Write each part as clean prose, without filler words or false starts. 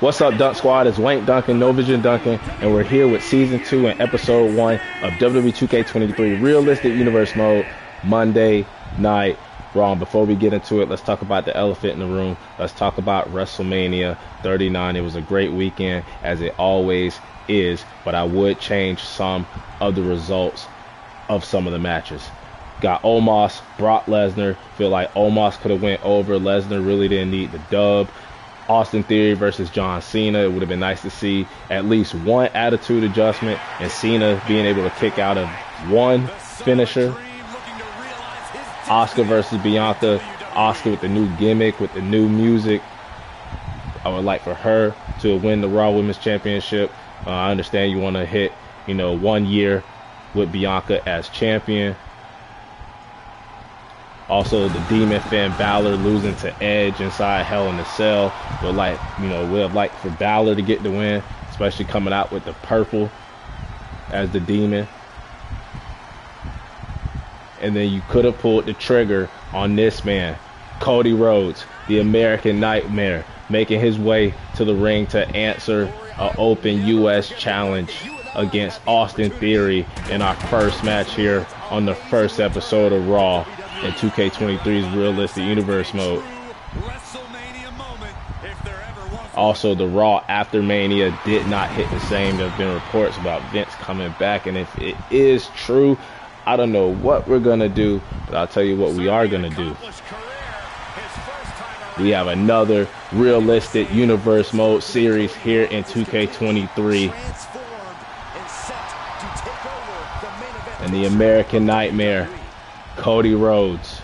What's up, Dunk Squad? It's Wank Dunkin, No Vision Dunkin, and we're here with Season 2 and Episode 1 of WWE 2K23 Realistic Universe Mode, Monday Night Raw. Before we get into it, let's talk about the elephant in the room. Let's talk about WrestleMania 39. It was a great weekend, as it always is, but I would change some of the results of some of the matches. Got Omos, Brock Lesnar. Feel like Omos could have went over. Lesnar really didn't need the dub. Austin Theory versus John Cena. It would have been nice to see at least one attitude adjustment and Cena being able to kick out of one finisher. Asuka versus Bianca. Asuka with the new gimmick, with the new music. I would like for her to win the Raw Women's Championship. I understand you want to hit, 1 year with Bianca as champion. Also, the Demon Finn Balor losing to Edge inside Hell in a Cell. Would have liked for Balor to get the win, especially coming out with the purple as the Demon. And then you could have pulled the trigger on this man, Cody Rhodes, the American Nightmare, making his way to the ring to answer an open U.S. challenge against Austin Theory in our first match here on the first episode of Raw in 2K23's Realistic Universe Mode. Also, the Raw after Mania did not hit the same. There have been reports about Vince coming back, and if it is true, I don't know what we're going to do, but I'll tell you what we are going to do. We have another Realistic Universe Mode series here in 2K23. And the American Nightmare, Cody Rhodes,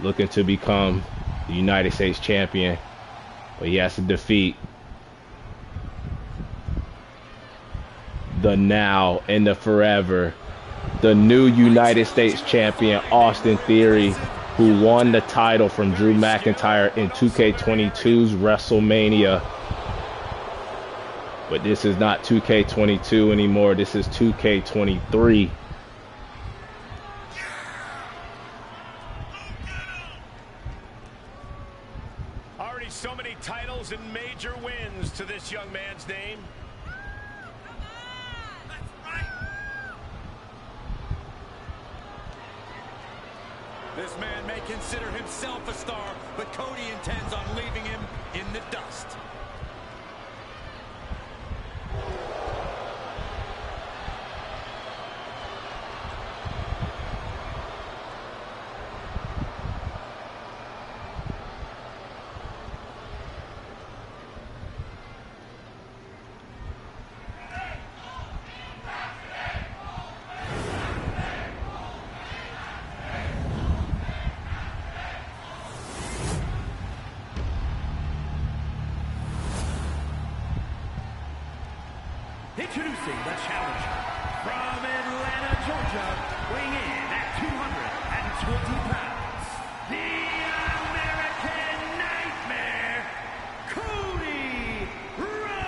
looking to become the United States champion, but he has to defeat the now and the forever, the new United States champion, Austin Theory, who won the title from Drew McIntyre in 2K22's WrestleMania. But this is not 2K22 anymore. This is 2K23. Already so many titles and major wins to this young man's name. This man may consider himself a star, but Cody intends on leaving him in the dust. Introducing the challenger from Atlanta, Georgia, weighing in at 220 pounds, the American Nightmare, Cody Rhodes.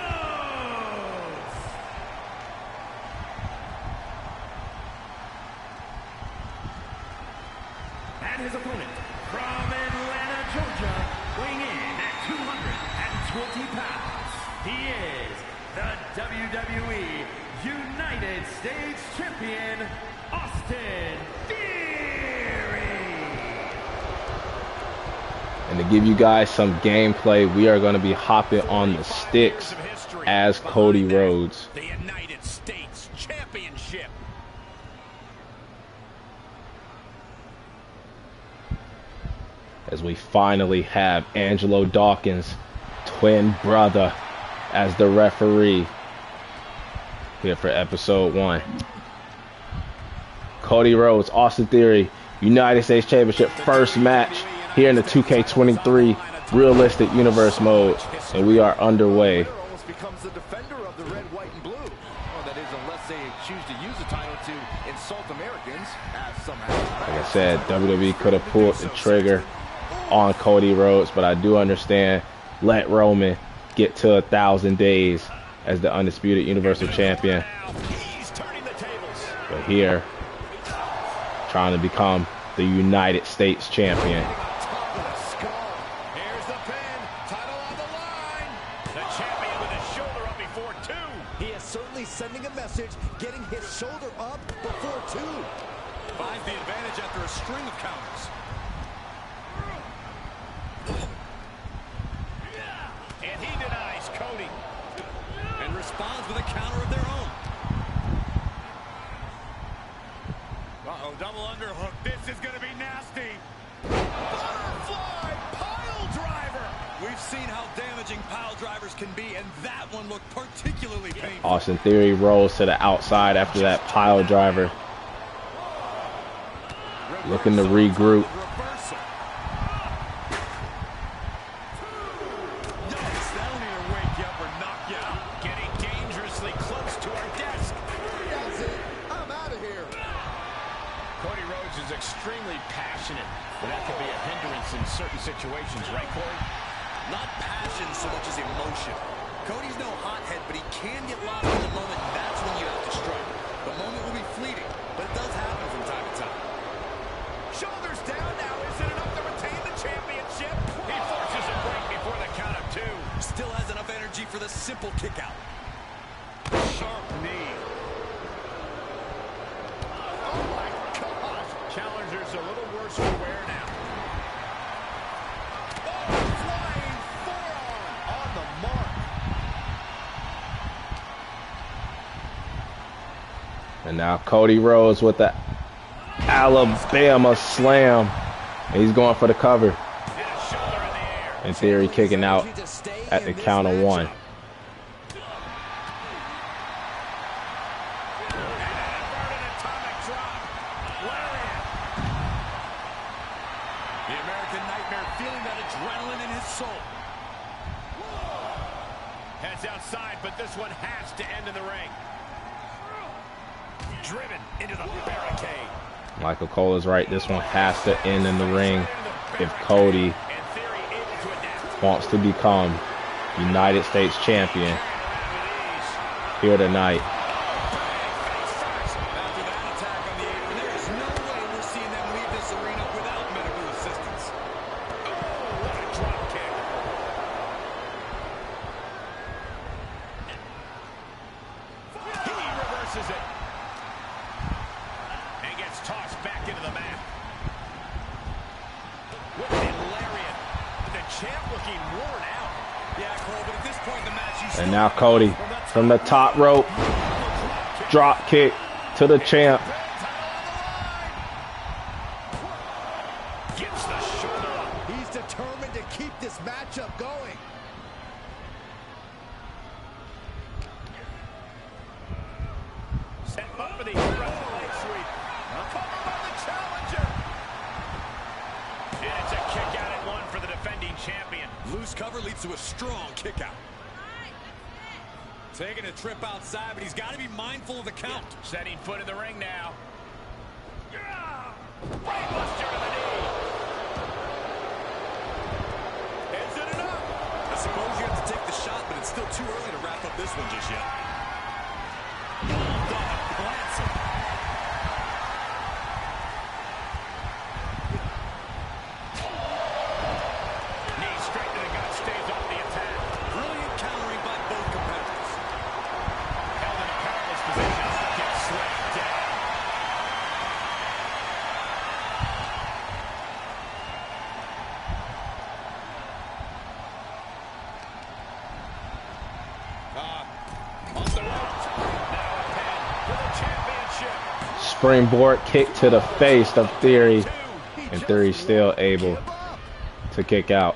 And his opponent from Atlanta, Georgia, weighing in at 220 pounds, he is the WWE United States Champion, Austin Theory. And to give you guys some gameplay, we are going to be hopping on the sticks as Cody Rhodes. The United States Championship. As we finally have Angelo Dawkins' twin brother as the referee here for episode 1. Cody Rhodes, Austin Theory, United States Championship, first match here in the 2K23 Realistic Universe Mode, and we are underway. Almost becomes the defender of the red, white, and blue. Well, that is, unless they choose to use the title to insult Americans, as somehow. Like I said, WWE could have pulled the trigger on Cody Rhodes, but I do understand. Let Roman get to 1,000 days as the undisputed Universal Champion. But here, trying to become the United States Champion. There's the pin. Title on the line. The champion with his shoulder up before 2. He is certainly sending a message, getting his shoulder up before 2. Finds the advantage after a string of counters. And he denies Cody. And responds with a counter of their own. Uh-oh, double underhook. This is going to be nasty. Butterfly pile driver. We've seen how damaging pile drivers can be, and that one looked particularly painful. Austin Theory rolls to the outside after that pile driver. Looking to regroup. Reversal. Nice. That'll either wake you up or knock you out. Getting dangerously close to our desk. That's it. I'm out of here. Cody Rhodes is extremely passionate, but that can be a hindrance in certain situations, right, Corey? Not passion so much as emotion. Cody's no hothead, but he can get lost in the moment. That's when you have to strike. The moment will be fleeting, but it does happen from time to time. Shoulders down now. Is it enough to retain the championship? He forces a break before the count of 2. Still has enough energy for the simple kick out. Sharp knee. Oh my gosh. Challenger's a little worse for wear now. Oh, flying forearm on the mark. And now Cody Rhodes with the Alabama slam. And he's going for the cover. And a shoulder in the air. In theory, kicking out at the count of 1. The American Nightmare feeling that adrenaline in his soul. Heads outside, but this one has to end in the ring. Driven into the barricade. Michael Cole is right. This one has to end in the ring if Cody wants to become United States champion here tonight. After that attack on the apron, there is no way we're seeing them leave this arena without medical assistance. Oh, what a drop kick. He reverses it. And gets tossed back into the mat. With a lariat. The champ looking worn out. Yeah, Cole, but at this point in the match, you And now Cody from the top rope. Drop kick to the champ. gets the shoulder up. He's determined to keep this matchup going. Set up for the leg sweep. Covered by the challenger. And it's a kick out at 1 for the defending champion. Loose cover leads to a strong kick out. Taking a trip outside, but he's got to be mindful of the count. Setting foot in the ring now. Brainbuster to the knee. Is it enough? I suppose you have to take the shot, but it's still too early to wrap up this one just yet. Bulldog plants him. Knee straight to the gut, stays off the attack. Brilliant countering by both competitors. Held in a powerless position. Gets slammed down. Off the ropes. Now a pin for the championship. Springboard kick to the face of Theory. And Theory's still able to kick out.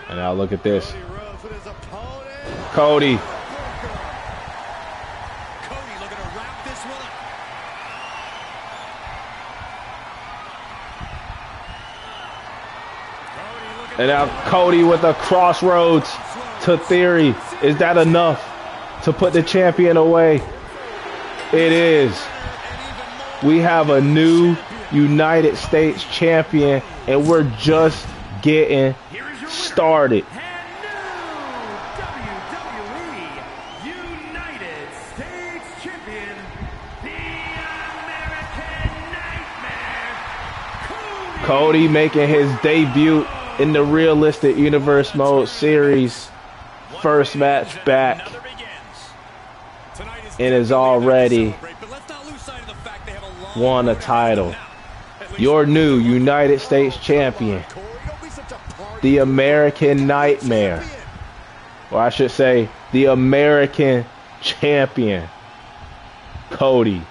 And now look at this. Cody Rhodes with his opponent. Cody. Cody looking to wrap this one up. And now Cody with a crossroads to Theory. Is that enough to put the champion away? It is. We have a new United States champion, and we're just getting started. And new WWE United States Champion, the American Nightmare, Cody making his debut in the Realistic Universe Mode series. First match back. And has already won a title. Your new United States champion. The American Nightmare. Or I should say, the American champion. Cody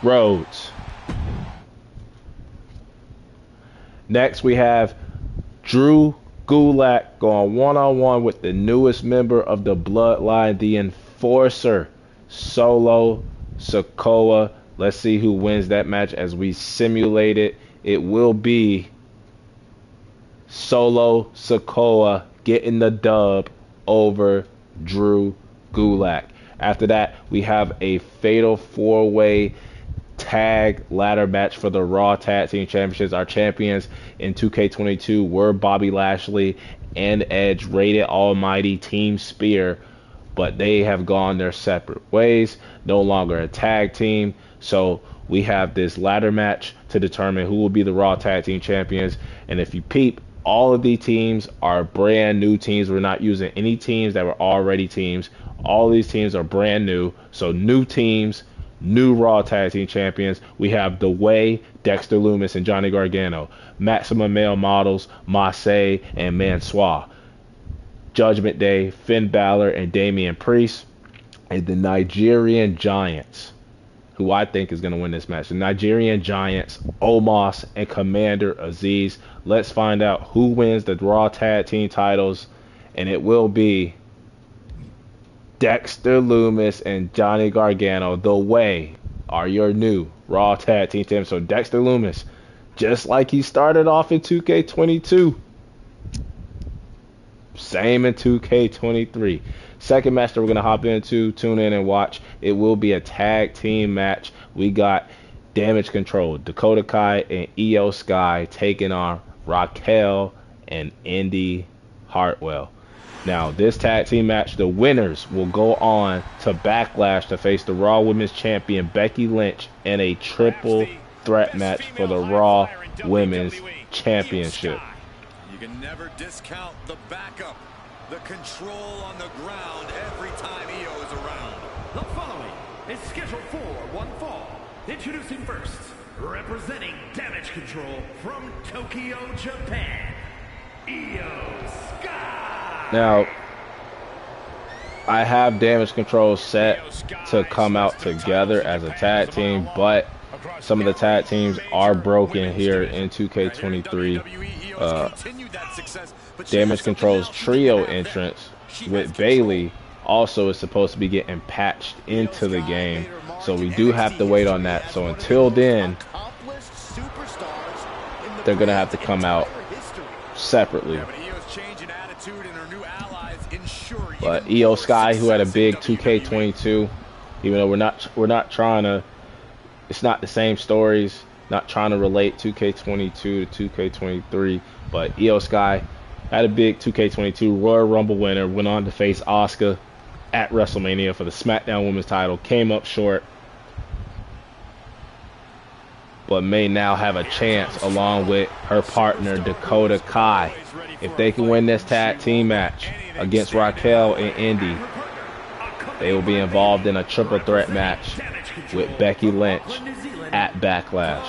Rhodes. Next we have Drew Gulak going one-on-one with the newest member of the Bloodline, the Enforcer, Solo Sakoa. Let's see who wins that match as we simulate it. It will be Solo Sakoa getting the dub over Drew Gulak. After that, we have a fatal four-way tag ladder match for the Raw Tag Team Championships. Our champions in 2K22 were Bobby Lashley and Edge, Rated Almighty Team Spear, but they have gone their separate ways, no longer a tag team. So we have this ladder match to determine who will be the Raw Tag Team Champions. And if you peep, all of these teams are brand new teams. We're not using any teams that were already teams. All these teams are brand new. So new teams, new Raw Tag Team Champions. We have The Way, Dexter Lumis, and Johnny Gargano. Maximum Male Models, Massey and Mansoor. Judgment Day, Finn Balor and Damian Priest. And the Nigerian Giants, who I think is going to win this match. The Nigerian Giants, Omos and Commander Aziz. Let's find out who wins the Raw Tag Team titles. And it will be Dexter Lumis and Johnny Gargano. The Way are your new Raw Tag Team champions. So Dexter Lumis, just like he started off in 2K22, same in 2K23. Second match that we're going to hop into, tune in and watch. It will be a tag team match. We got Damage Control, Dakota Kai and Io Sky taking on Raquel and Indy Hartwell. Now, this tag team match, the winners will go on to Backlash to face the Raw Women's Champion Becky Lynch in a triple threat match for the Raw Women's Championship. You can never discount the backup, the control on the ground every time Io is around. The following is scheduled for one fall. Introducing first, representing Damage Control from Tokyo, Japan, Io Sky. Now, I have Damage Control set to come out together as a tag team, but some of the tag teams are broken here in 2K23. Damage Control's trio entrance with Bayley also is supposed to be getting patched into the game, so we do have to wait on that. So until then, they're gonna have to come out separately. But Io Sky, who had a big 2K22, even though we're not trying to, it's not the same stories, not trying to relate 2K22 to 2K23, but Io Sky had a big 2K22 Royal Rumble winner, went on to face Asuka at WrestleMania for the SmackDown Women's title, came up short, but may now have a chance along with her partner Dakota Kai. If they can win this tag team match against Raquel and Indy, they will be involved in a triple threat match with Becky Lynch at Backlash.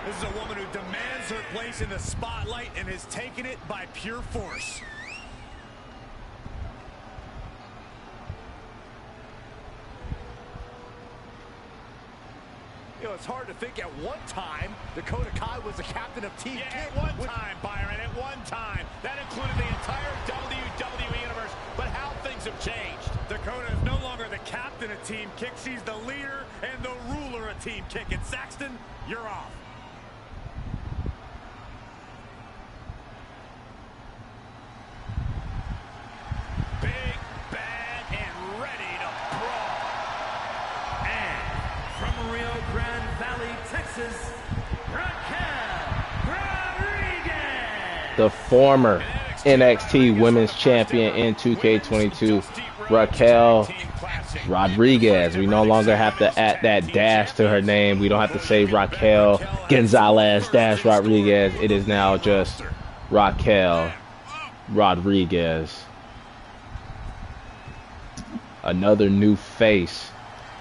This is a woman who demands her place in the spotlight and has taken it by pure force. You know, it's hard to think at one time Dakota Kai was the captain of Team Kick. At one time, Byron, at one time. That included the entire WWE Universe. But how things have changed. Dakota is no longer the captain of Team Kick. She's the leader and the ruler of Team Kick. And Saxton, you're off. Big, bad, and ready to brawl. And from Rio Grande Valley, Texas, Raquel Rodriguez. The former NXT Women's Champion in 2K22, Raquel Rodriguez. We no longer have to add that dash to her name. We don't have to say Raquel Gonzalez dash Rodriguez. It is now just Raquel Rodriguez. Another new face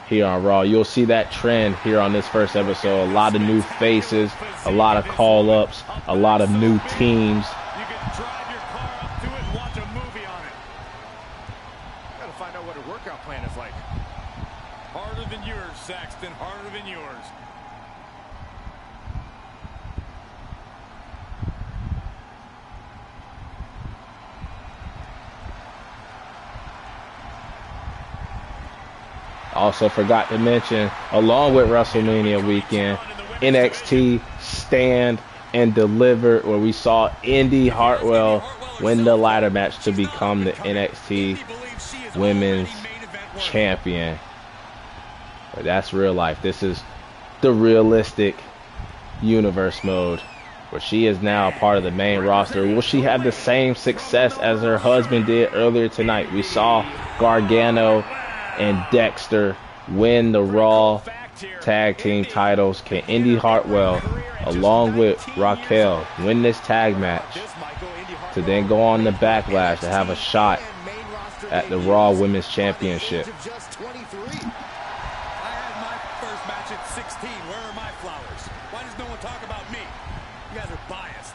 here on Raw. You'll see that trend here on this first episode. A lot of new faces, a lot of call-ups, a lot of new teams. You can drive your car up to it and watch a movie on it. Gotta find out what her workout plan is like. Harder than yours, Saxton. Harder than yours. Also forgot to mention, along with WrestleMania weekend, NXT Stand and Deliver, where we saw Indy Hartwell win the ladder match to become the NXT Women's Champion. But that's real life. This is the realistic universe mode, where she is now a part of the main roster. Will she have the same success as her husband did earlier tonight? We saw Gargano and Dexter win the Raw Tag Team titles. Can Indy Hartwell, along with Raquel, win this tag match to then go on the Backlash to have a shot at the Raw Women's Championship? I had my first match at 16. Where are my flowers? Why does no one talk about me? You guys are biased.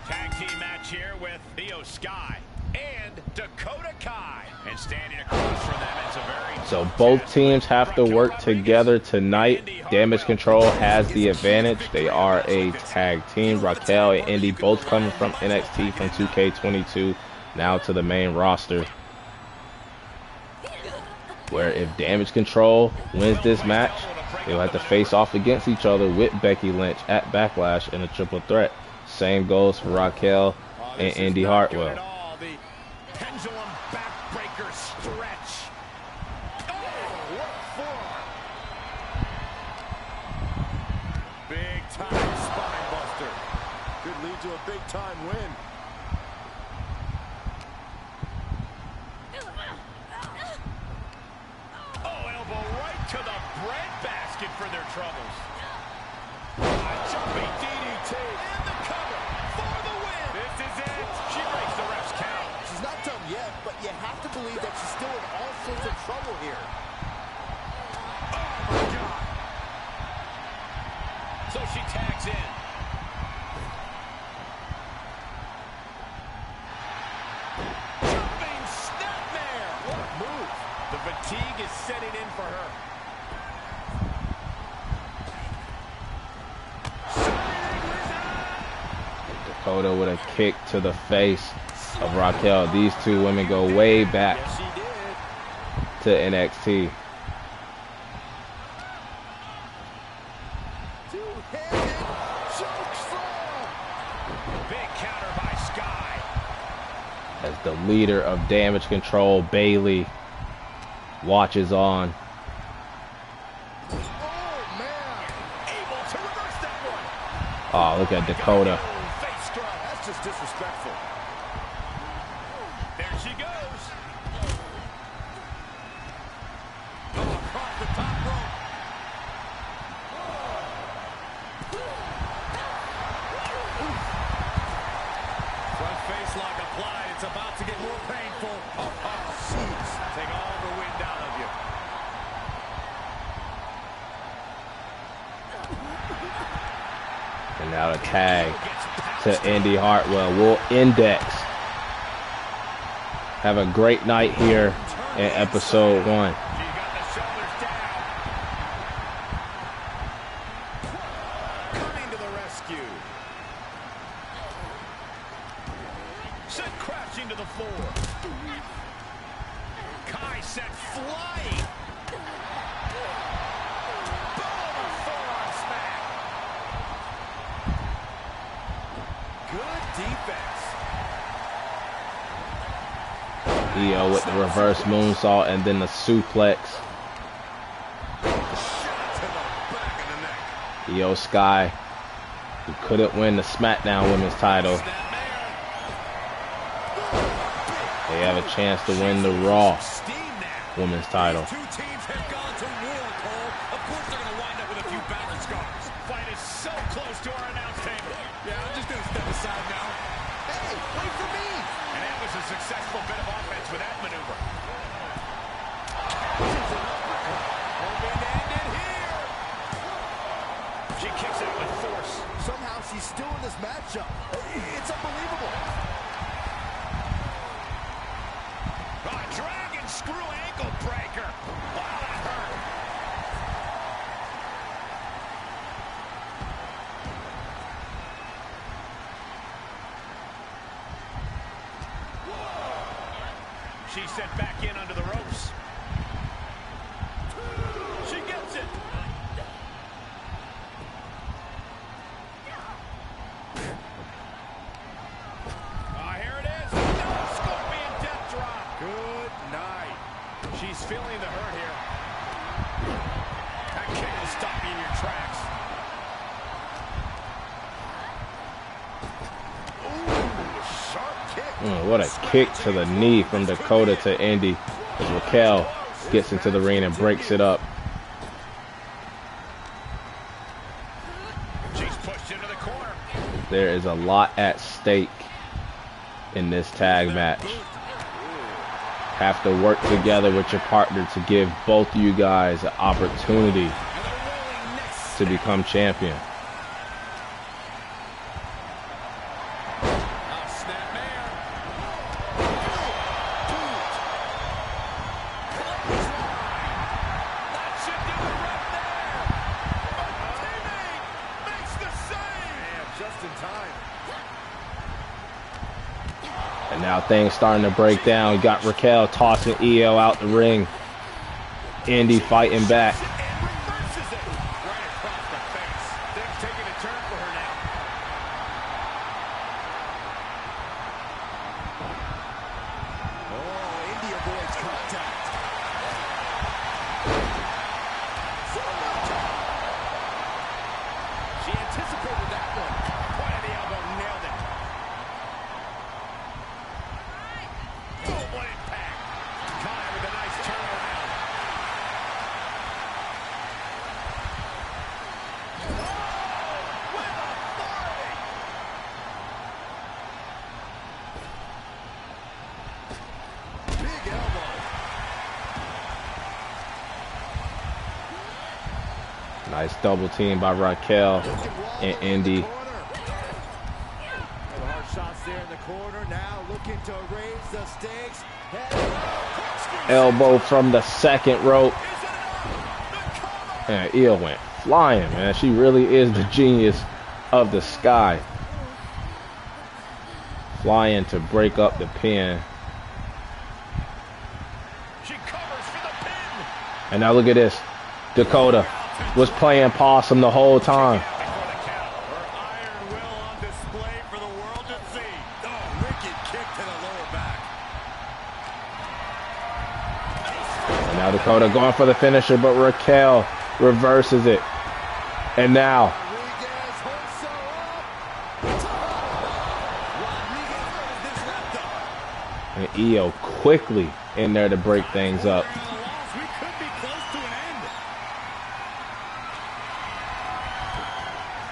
Tag team match here with Io Sky and Dakota Kai. And standing across from them, it's a very... So both teams have to work together tonight. Damage Control has the advantage. They are a tag team. Raquel and Indy both coming from NXT from 2K22 now to the main roster, where if Damage Control wins this match, they'll have to face off against each other with Becky Lynch at Backlash in a triple threat. Same goes for Raquel and Indy Hartwell. The pendulum backbreaker stretch. Oh, what a forearm. Big time spine buster. Could lead to a big time win. Oh, elbow right to the breadbasket for their troubles. A jumping DDT and the cover for the win. This is it. She breaks the ref's count. She's not done yet, but you have to believe that she's still in all sorts of trouble here. Oh, my God. So she tags in. Jumping snapmare. What a move. The fatigue is setting in for her. Dakota with a kick to the face of Raquel. These two women go way back Yes, she to did. NXT. Two-handed chokeslam. Big counter by Sky. As the leader of Damage Control, Bayley, watches on. Oh, man. Able to reverse that one. Oh, look at Dakota. Face drop. That's just disrespectful. There she goes. Oh, across the top rope. Front face lock applied. It's about to get more painful. Oh, jeez. Take all the wind out of you. And now a tag to Indy Hartwell. Will Index have a great night here in episode 1. She got the shoulders down. Coming to the rescue. Sent crashing to the floor. Kai set flying. Boom! Forearm smack. Good defense. Io with the reverse moonsault and then the suplex. Io Sky, who couldn't win the SmackDown Women's title. They have a chance to win the Raw Women's title. Two teams have gone to war, Cole. Of course they're going to wind up with a few battle scars. Fight is so close to our announce table. Yeah, I'm just going to step aside now. Hey, wait for me. And that was a successful bit of offense with that maneuver. She kicks out with force. Somehow she's still in this matchup. It's unbelievable. Dragon screw ankle breaker. Wow, that hurt. She's sent back in under the ropes. She gets it. Here it is. No, scorpion death drop. Good night. She's feeling the hurt here. That kick will stop you in your tracks. Ooh, sharp kick. What a kick to the knee from Dakota to Indy as Raquel gets into the ring and breaks it up. She's pushed into the corner. There is a lot at stake in this tag match. Have to work together with your partner to give both of you guys an opportunity to become champion. And now things starting to break down. You got Raquel tossing Io out the ring. Indy fighting back. Nice double team by Raquel and Indy. Elbow from the second rope. And Io went flying, man. She really is the genius of the sky. Flying to break up the pin. And now look at this. Dakota was playing possum the whole time. And now Dakota going for the finisher, but Raquel reverses it. And now and Io quickly in there to break things up.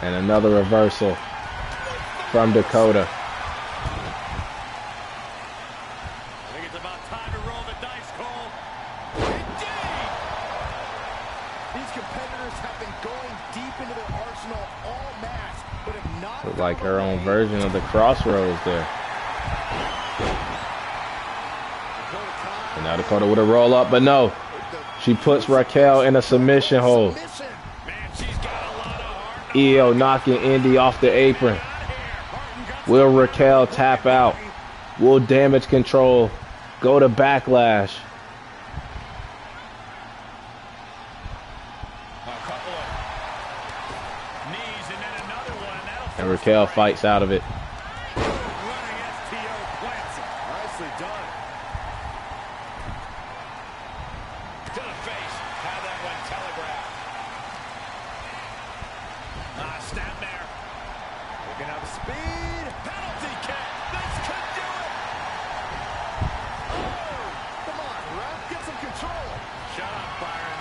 And another reversal from Dakota. I think it's about time to roll the dice, Cole. Indeed! These competitors have been going deep into their arsenal all match, but have not. Look like her own version of the Crossroads there. And now Dakota with a roll up, but no. She puts Raquel in a submission hold. Io knocking Indy off the apron. Will Raquel tap out? Will Damage Control go to Backlash? And Raquel fights out of it. Picking up speed. Penalty kick. This could do it. Oh, come on, ref. Get some control. Shut up, Byron.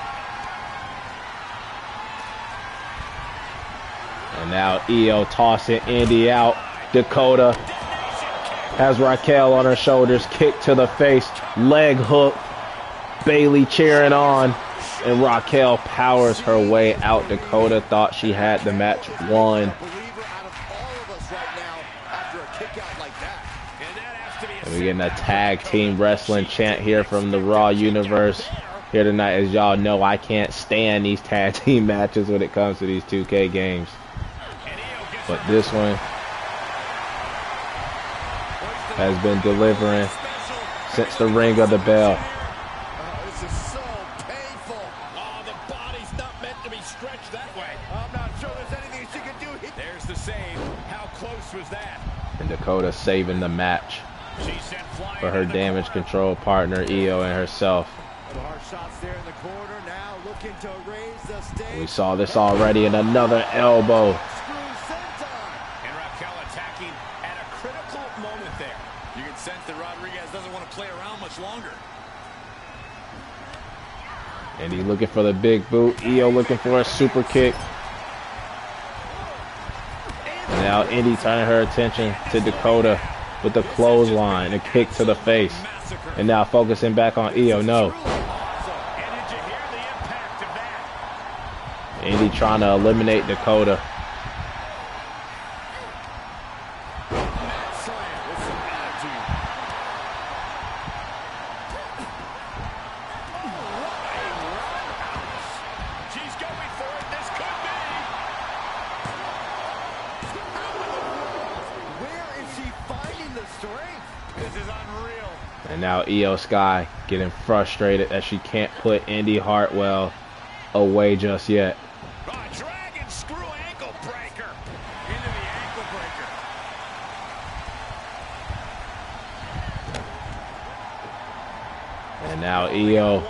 And now Io tossing Indy out. Dakota has Raquel on her shoulders. Kick to the face. Leg hook. Bayley cheering on. And Raquel powers her way out. Dakota thought she had the match won. And we're getting a tag team wrestling chant here from the Raw Universe here tonight. As y'all know, I can't stand these tag team matches when it comes to these 2K games. But this one has been delivering since the ring of the bell. This is so painful. Oh, the body's not meant to be stretched that way. I'm not sure there's anything she can do here. There's the save. How close was that? And Dakota saving the match She sent flying for her damage control partner Io and herself. Hard shots there in the corner. Now looking to raise the stage. We saw this already in another elbow. And Raquel attacking at a critical moment there. You can sense that Rodriguez doesn't want to play around much longer. And he's looking for the big boot. Io looking for a super kick. And now Indy turning her attention to Dakota with the clothesline, a kick to the face. And now focusing back on Io. No. And did you hear the impact of that? Indy trying to eliminate Dakota. She's going for it. This could be. Where is she finding the strength? This is unreal. And now Io Sky getting frustrated that she can't put Indy Hartwell away just yet. Dragon screw ankle breaker. Into the ankle breaker. And now Io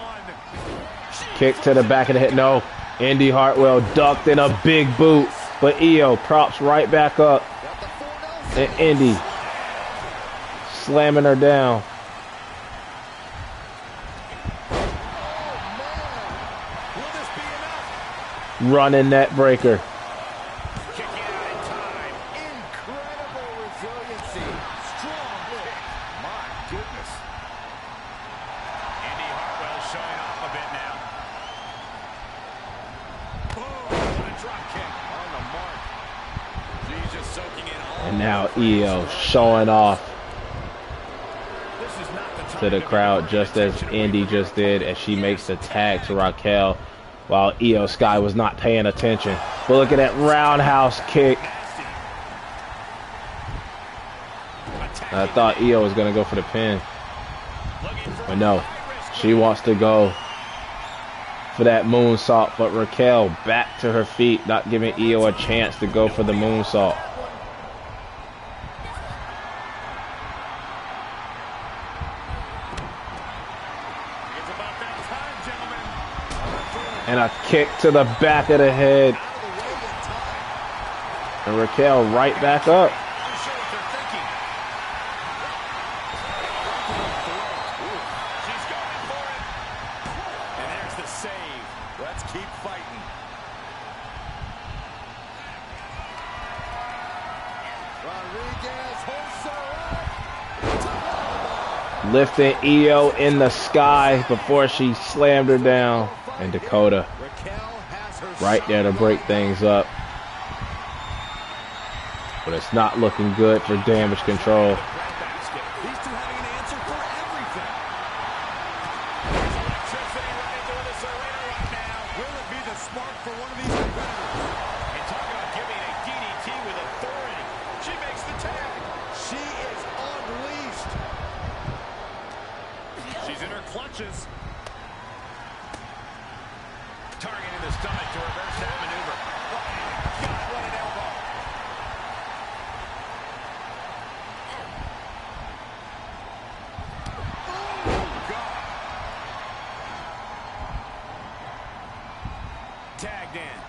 kick to the back of the head. No. Indy Hartwell ducked in a big boot. But Io props right back up. And Indy slamming her down. Will this be enough? Running net breaker. Kicking out in time. Incredible resiliency. Strong kick. My goodness. Indy Hartwell showing off a bit now. Boom, what a drop kick. On the mark. She's just soaking in all. And now Io showing off This is not the time to the crowd just as Indy just did as she makes the tag to Raquel while Io Sky was not paying attention. But look at that roundhouse kick. I thought Io was going to go for the pin. But no, she wants to go for that moonsault. But Raquel back to her feet, not giving Io a chance to go for the moonsault. It's about that time, gentlemen. And a kick to the back of the head. And Raquel right back up. I'm sure what they're thinking. She's going for it. And there's the save. Let's keep fighting. Rodriguez holds her up. Lifting Io in the sky before she slammed her down. And Dakota Raquel has her right there to break things up. But it's not looking good for damage control. These two having an answer for everything. There's electricity running through this arena right now. Will it be the spark for one of these competitors? And talking about giving a DDT with authority. She makes the tag. She is unleashed. She's in her clutches. Targeting the stomach to reverse that maneuver. Oh, God, what an elbow. Oh, God. Tagged in.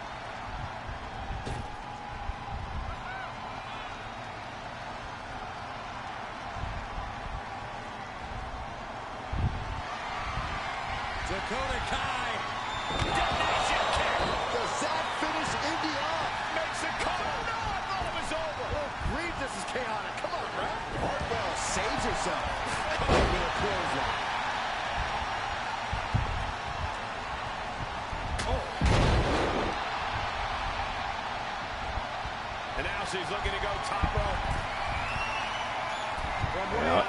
Dakota Kai. Detonation kick. Does that finish Indy off? Makes it come. No, I thought it was over. Oh, Reed, this is chaotic. Come on, Brad. Hartwell saves herself. Caught with a clothesline. And now she's looking to go top rope.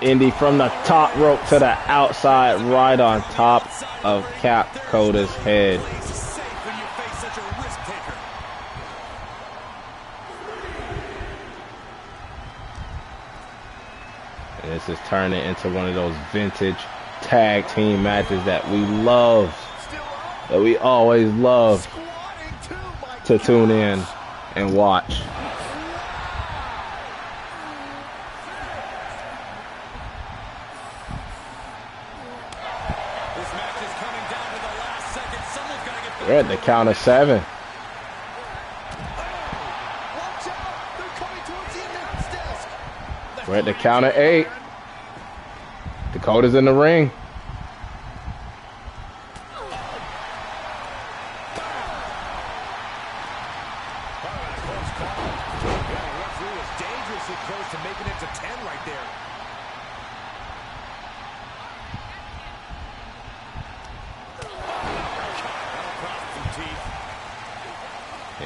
Indy from the top rope to the outside, right on top of Cap Coda's head. Safe when you face such a risk taker. And this is turning into one of those vintage tag team matches that we love, that we always love to tune in and watch. This match is coming down to the last second. Someone's got to get back. We're at the count of 7. Watch out. They're coming towards the announce desk. We're at the count of 8. Dakota's in the ring. Referee was dangerously close to making it to 10 right there.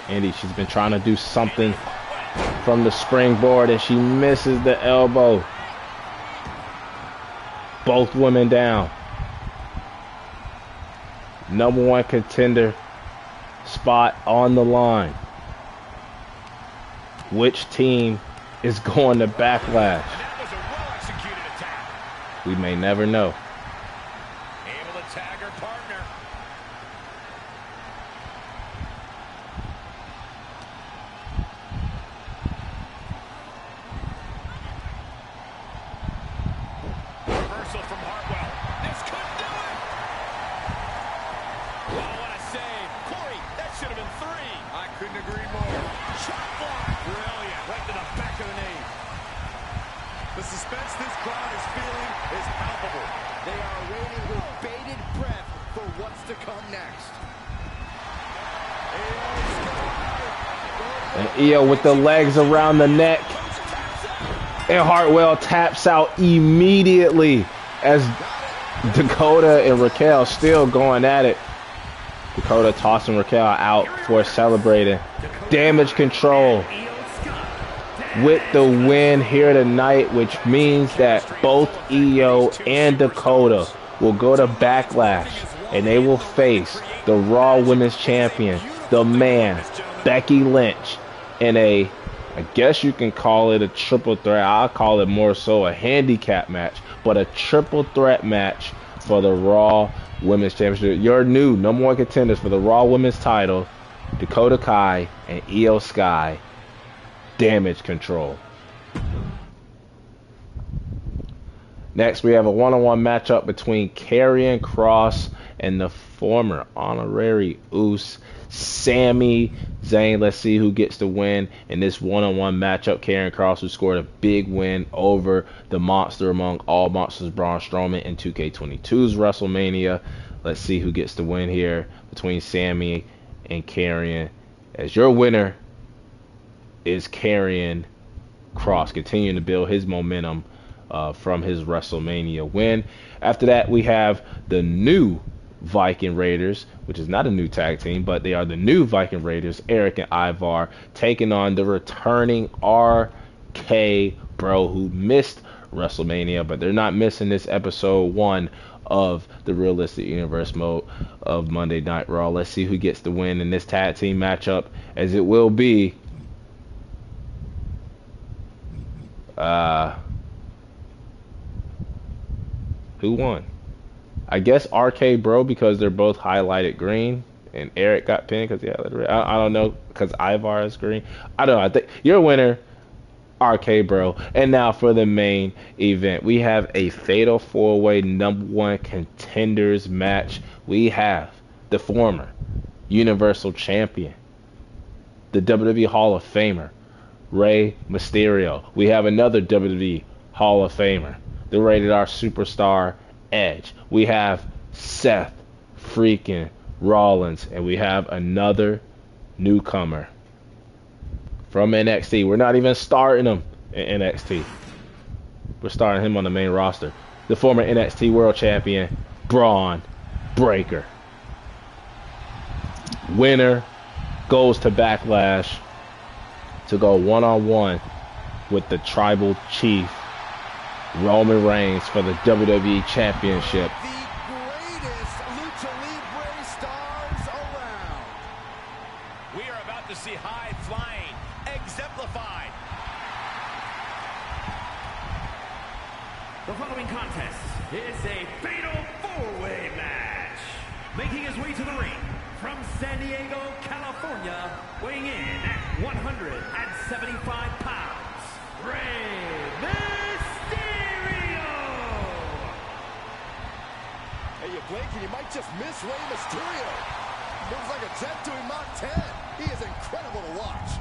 Indy, she's been trying to do something from the springboard and she misses the elbow. Both women down. Number 1 contender spot on the line. Which team is going to Backlash? That was a well-executed attack. We may never know. Able to tag her partner. Reversal from Hartwell. This could do it. Oh, what a save. Corey, that should have been 3. I couldn't agree more. Shot block. Brilliant. Right to the back of the knee. The suspense this crowd is feeling is palpable. They are waiting with bated breath for what's to come next. And Io with the legs around the neck. And Hartwell taps out immediately as Dakota and Raquel still going at it. Dakota tossing Raquel out for celebrating. Damage Control with the win here tonight, which means that both Io and Dakota will go to Backlash and they will face the Raw Women's Champion, the man, Becky Lynch, in a, I guess you can call it a triple threat. I'll call it more so a handicap match, but a triple threat match for the Raw Women's Championship. Your new number 1 contenders for the Raw Women's title, Dakota Kai and Io Sky. Damage Control. Next, we have a one-on-one matchup between Karrion Kross and the former honorary Uce, Sami Zayn. Let's see who gets the win in this one-on-one matchup. Karrion Kross, who scored a big win over the monster among all monsters, Braun Strowman, in 2K22's WrestleMania. Let's see who gets the win here between Sami and Karrion. As your winner is Karrion Kross, continuing to build his momentum from his WrestleMania win. After that, we have the new Viking Raiders, which is not a new tag team, but they are the new Viking Raiders, Eric and Ivar, taking on the returning RK-Bro, who missed WrestleMania, but they're not missing this episode 1 of the Realistic Universe mode of Monday Night Raw. Let's see who gets the win in this tag team matchup, as it will be who won? I guess RK-Bro, because they're both highlighted green, and Eric got pinned because I don't know, because Ivar is green. I don't know. I think your winner, RK-Bro. And now for the main event, we have a fatal 4-way number 1 contenders match. We have the former Universal Champion, the WWE Hall of Famer, Rey Mysterio. We have another WWE Hall of Famer, the Rated R Superstar, Edge. We have Seth freaking Rollins. And we have another newcomer from NXT. We're not even starting him in NXT. We're starting him on the main roster. The former NXT World Champion, Braun Breaker. Winner goes to Backlash to go one-on-one with the Tribal Chief, Roman Reigns, for the WWE Championship. The greatest Lucha Libre stars around. We are about to see high flying exemplified. The following contest is a fatal four-way match. Making his way to the ring from San Diego, California, weighing in at 175 pounds, Rey Mysterio. Hey, you blink and you might just miss Rey Mysterio. Moves like a jet doing Mach 10. He is incredible to watch.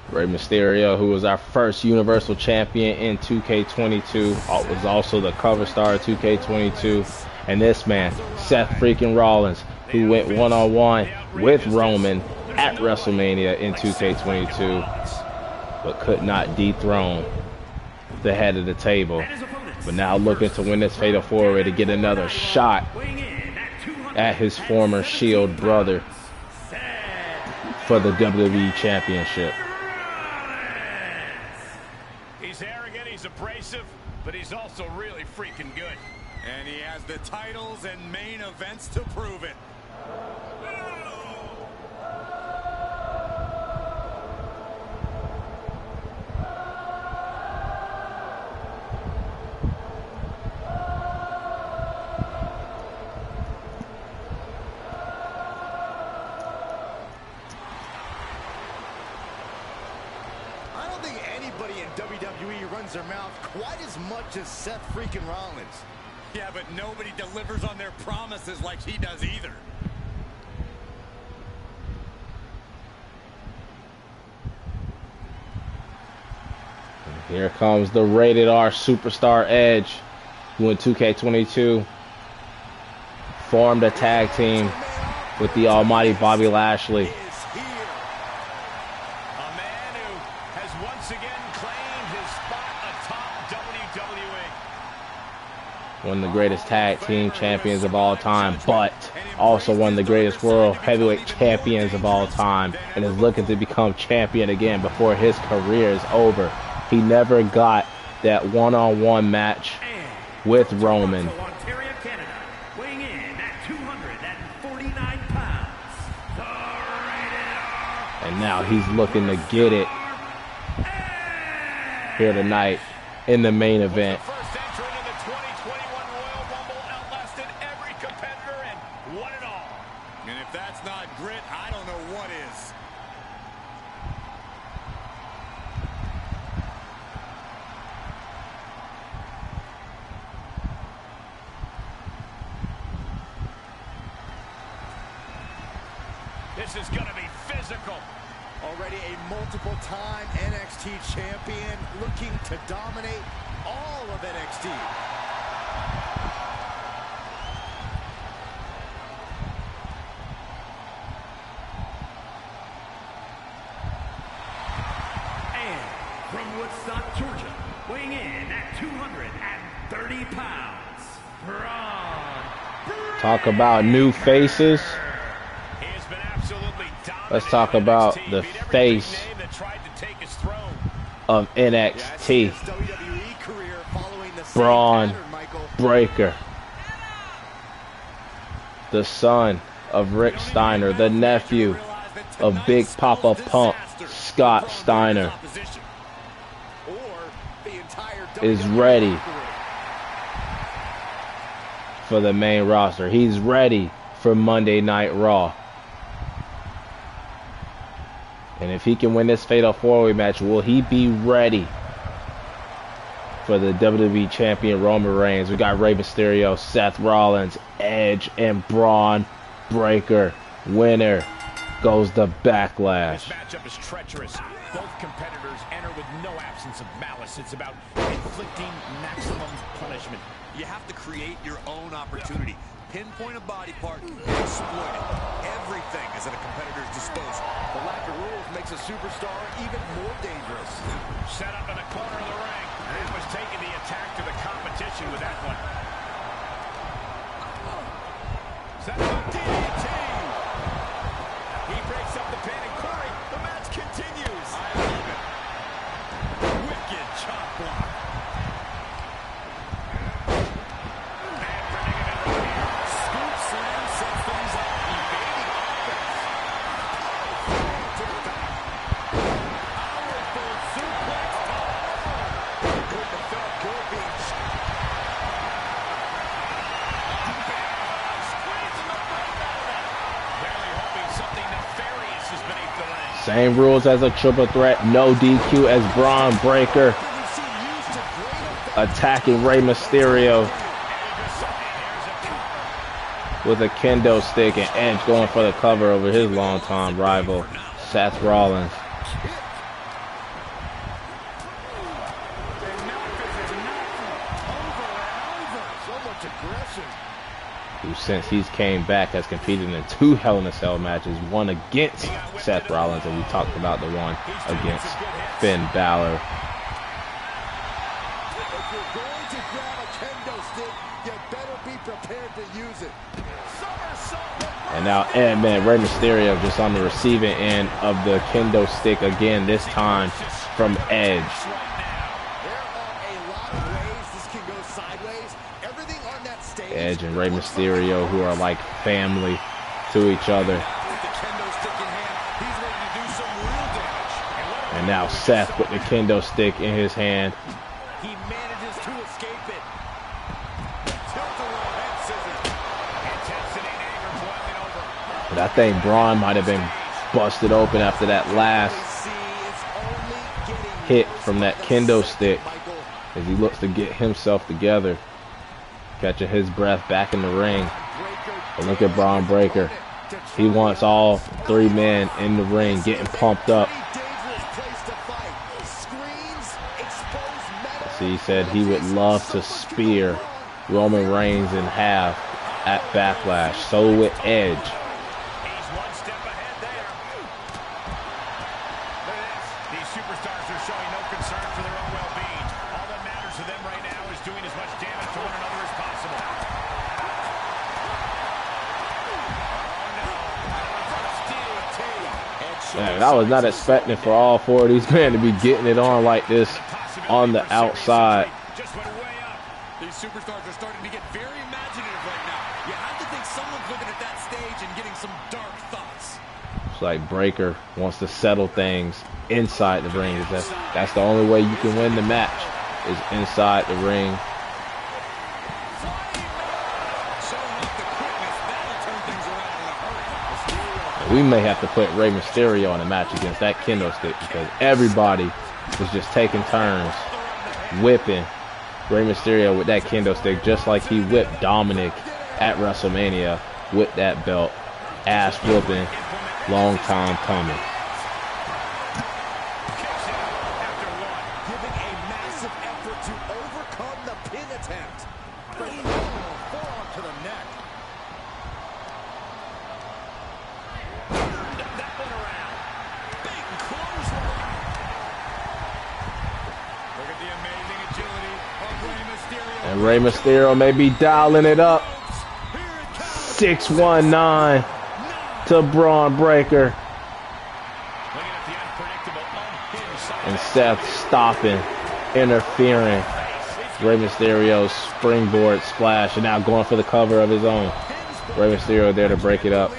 Rey Mysterio, who was our first Universal Champion in 2K22, was also the cover star of 2K22. And this man, Seth freaking Rollins, who went one-on-one with Roman at WrestleMania in 2K22, but could not dethrone the head of the table. But now looking to win this Fatal 4-Way to get another shot at his former Shield brother for the WWE Championship. He's arrogant, he's abrasive, but he's also really freaking good. And he has the titles and main events to prove it. I don't think anybody in WWE runs their mouth quite as much as Seth freaking Rollins. Yeah, but nobody delivers on their promises like he does either. Here comes the rated R Superstar Edge, who in 2K22 formed a tag team with the almighty Bobby Lashley. A man who has once again claimed his spot atop WWE. One of the greatest tag team champions of all time, but also one of the greatest world heavyweight champions of all time, and is looking to become champion again before his career is over. He never got that one-on-one match with Roman. Ontario, Canada, weighing in at 249 pounds, the rated R. And now he's looking to get it here tonight in the main event. First entrant in the 2021 Royal Rumble, outlasted every competitor and won it all. And if that's not grit, I don't know what is. This is going to be physical. Already a multiple-time NXT champion, looking to dominate all of NXT. And from Woodstock, Georgia, weighing in at 230 pounds, Braun. Talk about new faces. He has been absolutely dominant. Let's talk about the face that tried to take his throne. of NXT, WWE career following the same Braun pattern, Michael. Breaker, the son of Rick Steiner, the nephew of Big Papa Pump, Scott Steiner, Or the entire is WWE ready career. for the main roster. He's ready for Monday Night Raw. And if he can win this Fatal 4-Way match, will he be ready for the WWE Champion Roman Reigns. We got Rey Mysterio, Seth Rollins, Edge, and Braun Breaker. Winner goes the Backlash. This matchup is treacherous. Both competitors enter with no absence of malice. It's about inflicting maximum punishment. You have to create your own opportunity. Pinpoint a body part and exploit it. Everything is at a competitor's disposal. The lack of rules makes a superstar even more dangerous. Set up in the corner of the ring. And was taking the attack to the competition with that one. Set up DDT. He breaks up the pin, and Corey, the match continues. I love it. Wicked chop block. And predicament right here. Scoop slam sets things up. Evading offense. To the top. Powerful suplex. Couldn't have felt good being squeezing the breath out of that. Barely hoping something nefarious is beneath the ring. Same rules as a triple threat. No DQ as Braun Breaker attacking Rey Mysterio with a kendo stick, and Edge going for the cover over his longtime rival, Seth Rollins. Who, since he's came back, has competed in 2 Hell in a Cell matches, one against Seth Rollins, and we talked about the one against Finn Balor. If you're going to grab a kendo stick, you better be prepared to use it. And now, Rey Mysterio just on the receiving end of the kendo stick again, this time from Edge. Edge and Rey Mysterio, who are like family to each other. And now Seth with the kendo stick in his hand. He manages to escape it. But I think Braun might have been busted open after that last hit from that kendo stick as he looks to get himself together. Catching his breath back in the ring. But look at Braun Breaker. He wants all 3 men in the ring getting pumped up. See, he said he would love to spear Roman Reigns in half at Backlash. So would Edge. He's one step ahead there. Look at this. These superstars are showing no concern for their own well-being. All that matters to them right now is doing as much damage to one another as possible. Man, I was not expecting for all 4 of these men to be getting it on like this on the outside. Just went way up. These superstars are starting to get very imaginative right now. You have to think someone's looking at that stage and getting some dark thoughts. It's like Breaker wants to settle things inside the ring. That's the only way you can win the match, is inside the ring. We may have to put Rey Mysterio in a match against that kendo stick, because everybody was just taking turns whipping Rey Mysterio with that kendo stick, just like he whipped Dominic at WrestleMania with that belt. Ass whooping, long time coming. Giving a massive effort to overcome the pin attempt. Forearm to the neck. That one around. Big clothesline. Look at the amazing agility of Rey Mysterio. And Rey Mysterio may be dialing it up. 619 to Braun Breaker. And Seth stopping, interfering. Rey Mysterio's springboard splash, and now going for the cover of his own. Rey Mysterio there to break it up.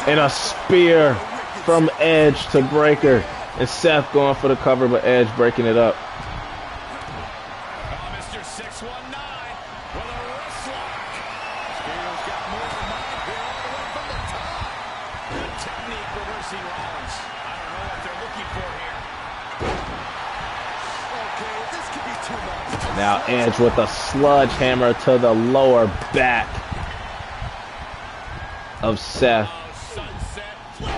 And a spear from Edge to Breaker. And Seth going for the cover, but Edge breaking it up. Mr. 619 with a wrist lock. Mysterio's got more in mind here. Good technique reversing Rollins. I don't know what they're looking for here. Okay, this could be too much. Now Edge with a sludge hammer to the lower back of Seth. Oh, sunset flip.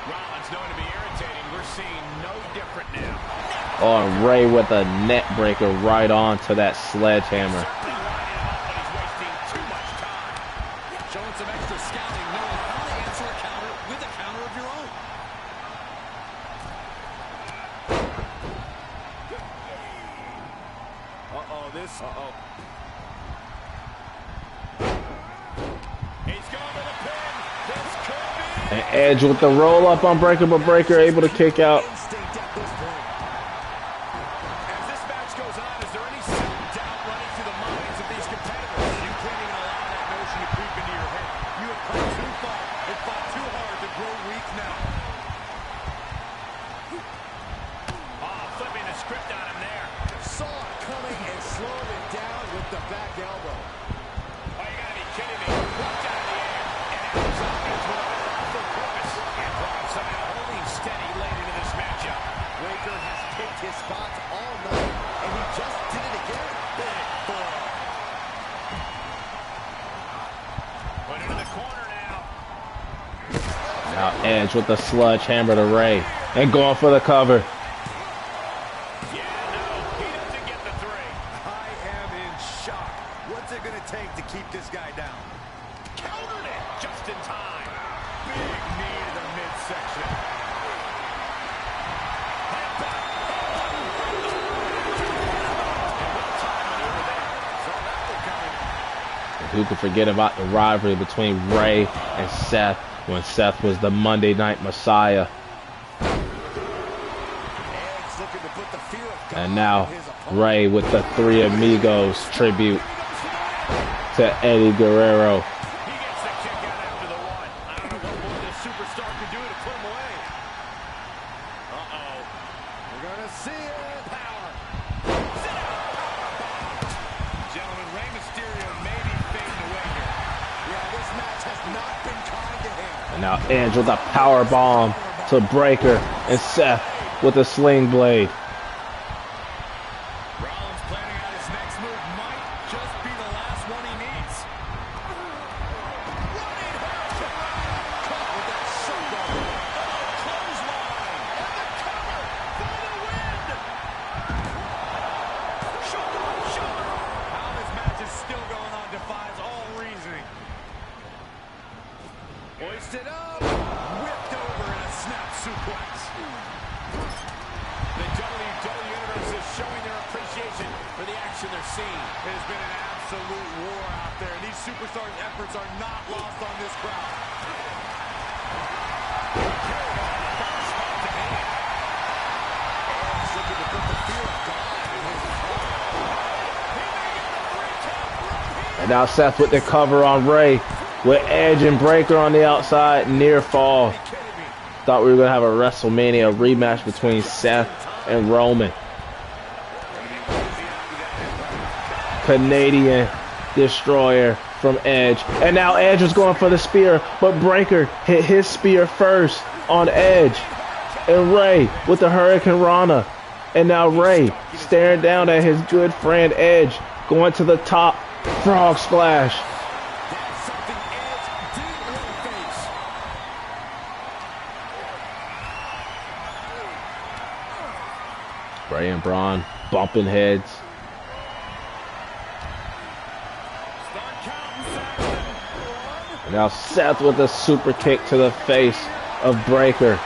Rollins known to be irritating. We're seeing no different now. Oh, and Ray with a net breaker right onto that sledgehammer. Certainly lining him up, but he's wasting too much time. Showing some extra scouting, knowing how to answer a counter with a counter of your own. He's going to the pin. This could be. And Edge with the roll up on Breaker, but Breaker able to kick out. Instinct at this point. As this match goes on, is there any self-doubt running through the minds of these competitors? You can't even allow that notion to creep into your head. You have come too far and fought too hard to grow weak now. Oh, flipping the script on him there. Saw it coming and slowed it down with the back elbow. Oh, you gotta be kidding me. Walked out of the air. And Adam's offense with a powerful purpose. And Braun somehow holding steady late into this matchup. Breaker has picked his spots all night, and he just did it again. Big forearm. Put into the corner now. Now Edge with the sledgehammer to Ray. And going for the cover. Yeah, no, he doesn't get the three. I am in shock. What's it going to take to keep this guy down? Countered it just in time. Big knee to the midsection. Who could forget about the rivalry between Ray and Seth when Seth was the Monday Night Messiah. Edge looking to put the fear of God And now in his opponent. Ray with the Three Amigos tribute to Eddie Guerrero. He gets the kick out after the one. I don't know what more this superstar can do to put him away. Uh-oh. We're going to see it. Power. Gentlemen, Rey Mysterio may be fading away here. Yeah, this match has not been kind to him. And now Edge with a power bomb to Breaker and Seth with a sling blade. Rollins planning out his next move might just be the last one he needs. Running hurricane. Caught with that shotgun. Clothesline. And the cover for the win. Shoulder. How this match is still going on defies all reasoning. Hoisted up. Whipped over in a snap suplex. The WWE Universe is showing their appreciation for the action they're seeing. It has been an absolute war out there, and these superstars' efforts are not lost on this crowd. Edge looking to put the fear of God in his opponent. And now Seth with the cover on Ray with Edge and Breaker on the outside. Near fall. Thought we were going to have a WrestleMania rematch between Seth and Roman. Canadian Destroyer from Edge. And now Edge was going for the spear, but Breaker hit his spear first on Edge. And Ray with the Hurricane Rana. And now Ray staring down at his good friend Edge, going to the top. Frog splash. That's something Edge didn't want to face. Ray and Braun bumping heads. And now Seth with a super kick to the face of Breaker.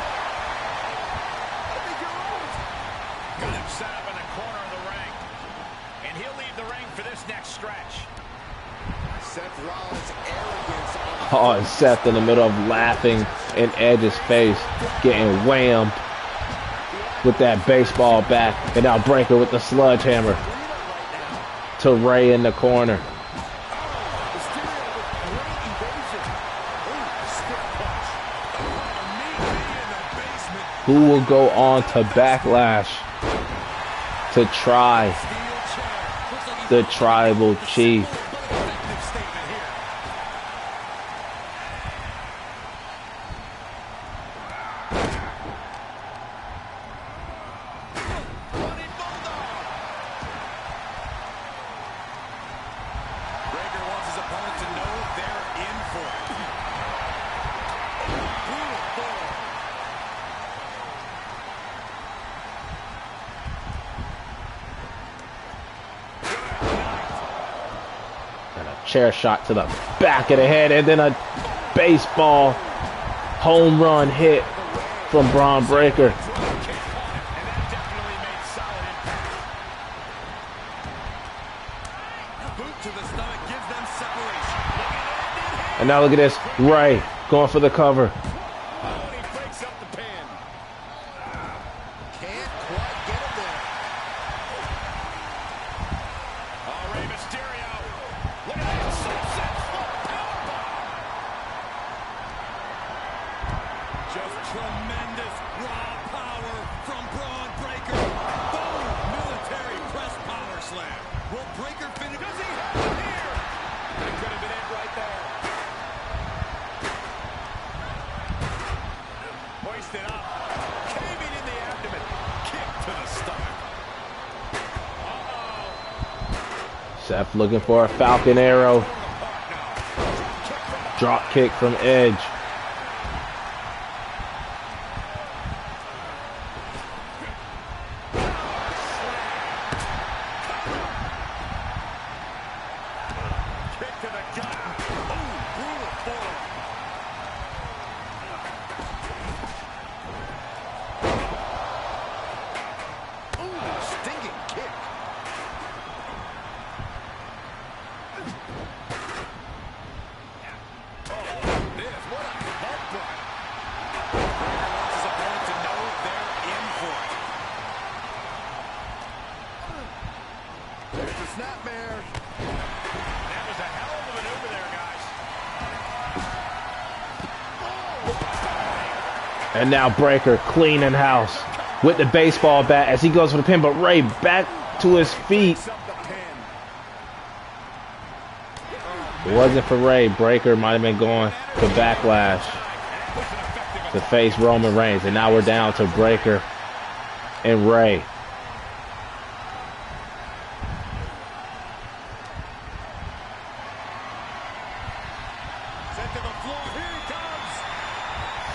Got him set up in the corner of the ring. And he'll leave the ring for this next stretch. Seth Rollins' arrogance on Oh, and Seth in the middle of laughing in Edge's face, getting whammed with that baseball bat. And now Breaker with the sledgehammer to Ray in the corner. Who will go on to Backlash to try the tribal chief. Chair shot to the back of the head, and then a baseball home run hit from Braun Breaker. And now look at this, Ray going for the cover. Seth looking for a Falcon Arrow. Drop kick from Edge. And now Breaker cleaning house with the baseball bat as he goes for the pin, but Ray back to his feet. If it wasn't for Ray, Breaker might have been going to Backlash to face Roman Reigns. And now we're down to Breaker and Ray.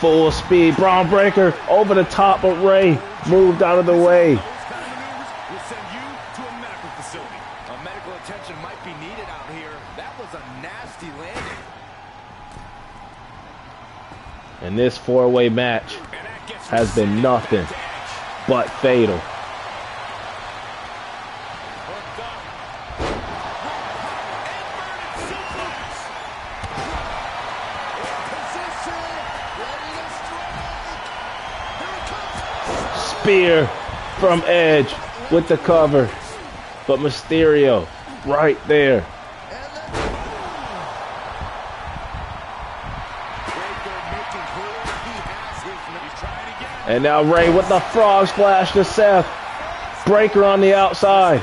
Full speed, Braun Breaker over the top, but Ray moved out of the way. Medical attention might be needed out here. That was a nasty landing. And this four-way match has been nothing but fatal. Spear from Edge with the cover, but Mysterio right there. And now Ray with the frog splash to Seth. Breaker on the outside.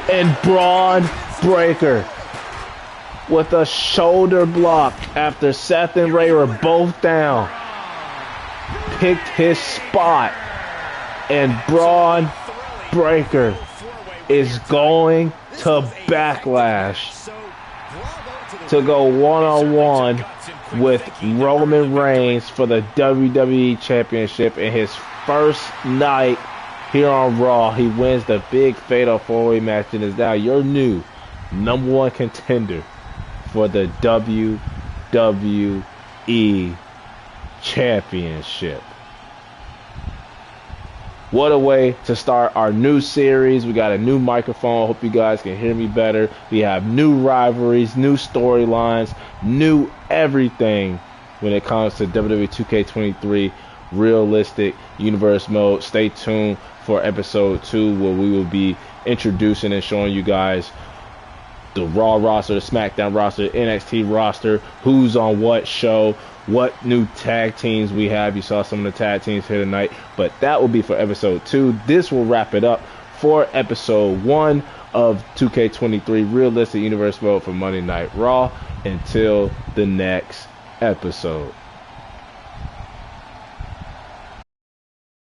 And Braun Breaker with a shoulder block after Seth and Ray were both down. Picked his spot. And Braun Breaker is going to Backlash to go one-on-one with Roman Reigns for the WWE Championship in his first night here on Raw. He wins the big fatal four-way match and is now your new #1 contender for the WWE Championship. What a way to start our new series. We got a new microphone. Hope you guys can hear me better. We have new rivalries, new storylines, new everything when it comes to WWE 2K23 Realistic Universe Mode. Stay tuned for episode 2 where we will be introducing and showing you guys the Raw roster, the SmackDown roster, NXT roster, who's on what show, what new tag teams we have. You saw some of the tag teams here tonight, but that will be for episode 2. This will wrap it up for episode 1 of 2K23 Realistic Universe Mode for Monday Night Raw. Until the next episode.